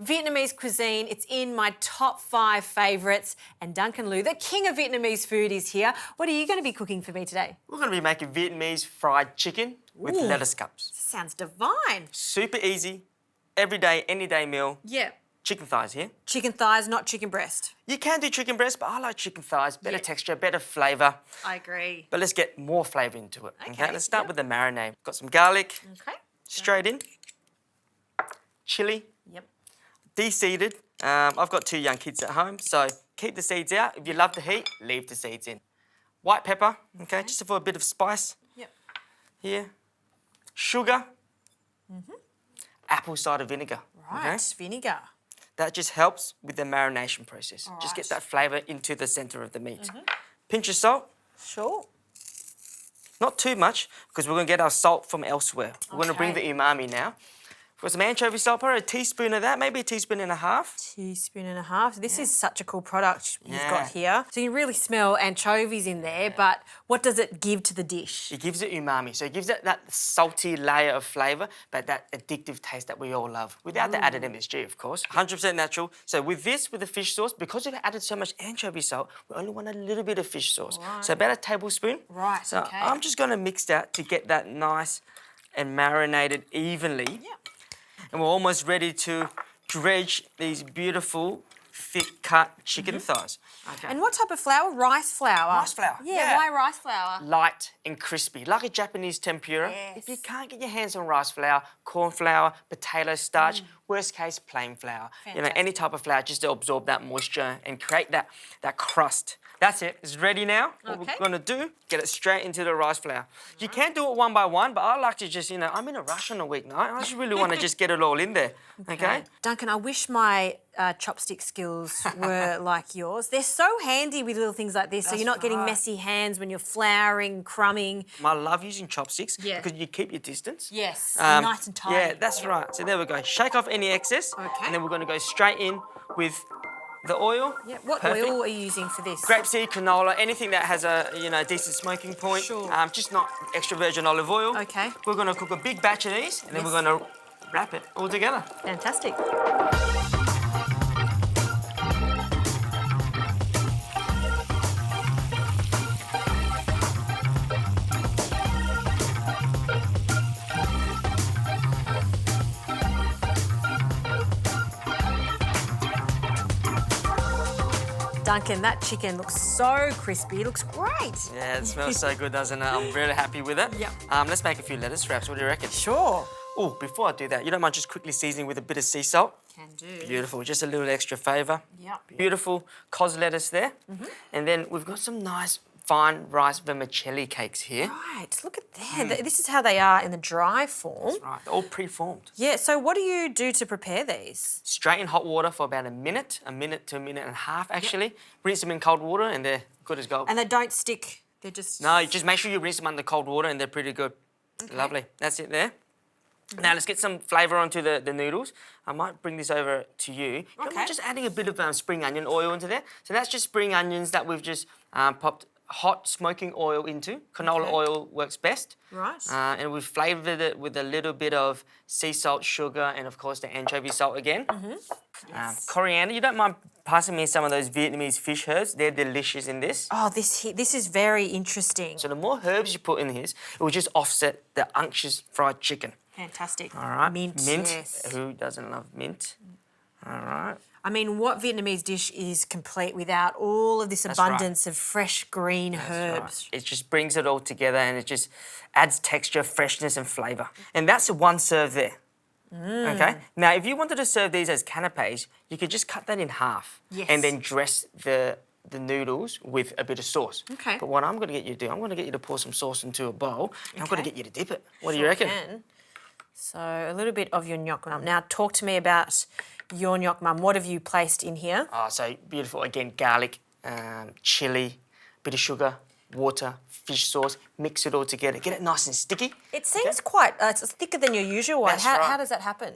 Vietnamese cuisine, it's in my top 5 favourites. And Duncan Lu, the king of Vietnamese food, is here. What are you going to be cooking for me today? We're going to be making Vietnamese fried chicken with Ooh. lettuce cups. Sounds divine. Super easy, everyday, any day meal. Yeah. Chicken thighs here. Chicken thighs, not chicken breast. You can do chicken breast, but I like chicken thighs. Better Yeah. texture, better flavour. I agree. But let's get more flavour into it. Okay, Let's start yep. with the marinade. Got some garlic, Okay. straight in. Chilli, Yep. de-seeded. I've got 2 young kids at home, so keep the seeds out. If you love the heat, leave the seeds in. White pepper, okay, just for a bit of spice. Yep. Here. Sugar. Apple cider vinegar. Right. Okay? Vinegar. That just helps with the marination process. All Just get right. that flavour into the centre of the meat. Pinch of salt. Sure. Not too much, because we're going to get our salt from elsewhere. We're going to bring the Okay. umami now. Got some anchovy salt, probably a teaspoon of that, maybe a teaspoon and a half. Teaspoon and a half. This is such a cool product you've Yeah. got here. So you can really smell anchovies in there, but what does it give to the dish? It gives it umami, so it gives it that salty layer of flavour, but that addictive taste that we all love, without the added MSG, of course. 100% natural. So with this, with the fish sauce, because we've added so much anchovy salt, we only want a little bit of fish sauce. Right. So about a tablespoon. Right, So okay. I'm just going to mix that to get that nice and marinated evenly. Yeah. And we're almost ready to dredge these beautiful, thick-cut chicken thighs. Okay. And what type of flour? Rice flour. Rice flour, Yeah, yeah. why rice flour? Light and crispy, like a Japanese tempura. Yes. If you can't get your hands on rice flour, corn flour, potato starch, worst case, plain flour. You know, any type of flour just to absorb that moisture and create that crust. That's it. It's ready now. What Okay. we're going to do, get it straight into the rice flour. You can do it one by one, but I like to just, I'm in a rush on a weeknight. I just really want to just get it all in there, okay? Duncan, I wish my chopstick skills were like yours. They're so handy with little things like this, so you're not getting right. messy hands when you're flouring, crumbing. I love using chopsticks Yeah. because you keep your distance. Yes, Um, nice and tight. Yeah, that's right. So there we go. Shake off any excess. Okay. And then we're going to go straight in with the oil. Yeah. What Perfect. oil are you using for this? Grapeseed, canola, anything that has a decent smoking point. Sure. Just not extra virgin olive oil. Okay. We're going to cook a big batch of these, and then Yes. we're going to wrap it all together. Fantastic. Duncan, that chicken looks so crispy. It looks great. Yeah, it smells so good, doesn't it? I'm really happy with it. Yep. Let's make a few lettuce wraps. What do you reckon? Sure. Oh, before I do that, you don't mind just quickly seasoning with a bit of sea salt? Can do. Beautiful, just a little extra flavour. Yep. Beautiful cos lettuce there. And then we've got some nice fine rice vermicelli cakes here. Right, look at that. This is how they are in the dry form. Right, they're all pre-formed. Yeah, so what do you do to prepare these? Straight in hot water for about a minute to a minute and a half actually. Rinse them in cold water and they're good as gold. And they don't stick, they're just... No, you just make sure you rinse them under cold water and they're pretty good. Lovely, that's it there. Now let's get some flavour onto the noodles. I might bring this over to you. Okay. I'm just adding a bit of spring onion oil into there. So that's just spring onions that we've just popped hot smoking oil into. Canola oil works best. Right. And we've flavoured it with a little bit of sea salt, sugar, and of course the anchovy salt again. Coriander. You don't mind passing me some of those Vietnamese fish herbs? They're delicious in this. Oh, this is very interesting. So the more herbs you put in this, it will just offset the unctuous fried chicken. Fantastic. All right. Mint, Mint. yes. Who doesn't love mint? All right. I mean, what Vietnamese dish is complete without all of this That's right. abundance of fresh green herbs? Right. It just brings it all together and it just adds texture, freshness and flavour. And that's one serve there. Okay? Now, if you wanted to serve these as canapes, you could just cut that in half Yes. and then dress the noodles with a bit of sauce. Okay. But what I'm going to get you to do, I'm going to get you to pour some sauce into a bowl and I'm going to Okay. get you to dip it. What do you Sure reckon? can. So a little bit of your nyok mam. Now talk to me about your nyok mam. What have you placed in here? Oh, so beautiful. Again, garlic, chilli, bit of sugar, water, fish sauce, mix it all together. Get it nice and sticky. It seems quite, it's thicker than your usual one. That's How right. does that happen?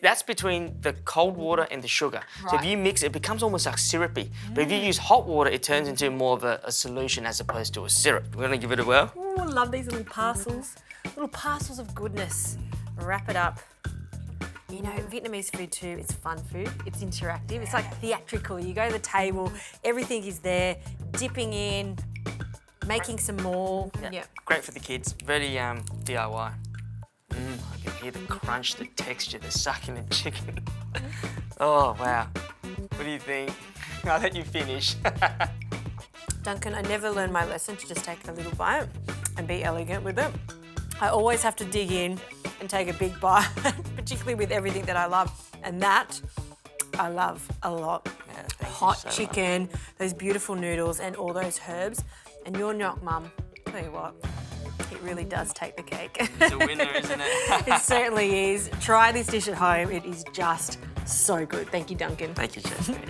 That's between the cold water and the sugar. So if Right. you mix it, it becomes almost like syrupy. But if you use hot water, it turns into more of a solution as opposed to a syrup. We're gonna give it a whirl. Ooh, I love these little parcels. Little parcels of goodness. Wrap it up. You know, Vietnamese food too, it's fun food, it's interactive, it's like theatrical. You go to the table, everything is there, dipping in, making some more. Yeah. Great for the kids. Very DIY. I can hear the crunch, the texture, the succulent chicken. Oh, wow. What do you think? I'll let you finish. Duncan, I never learned my lesson to just take a little bite and be elegant with it. I always have to dig in and take a big bite, particularly with everything that I love. And that I love a lot. Yeah, thank you Hot so much. chicken, those beautiful noodles and all those herbs. And your Nyok Mum, tell you what, it really does take the cake. It's a winner, isn't it? It certainly is. Try this dish at home. It is just so good. Thank you, Duncan. Thank you, Chastity.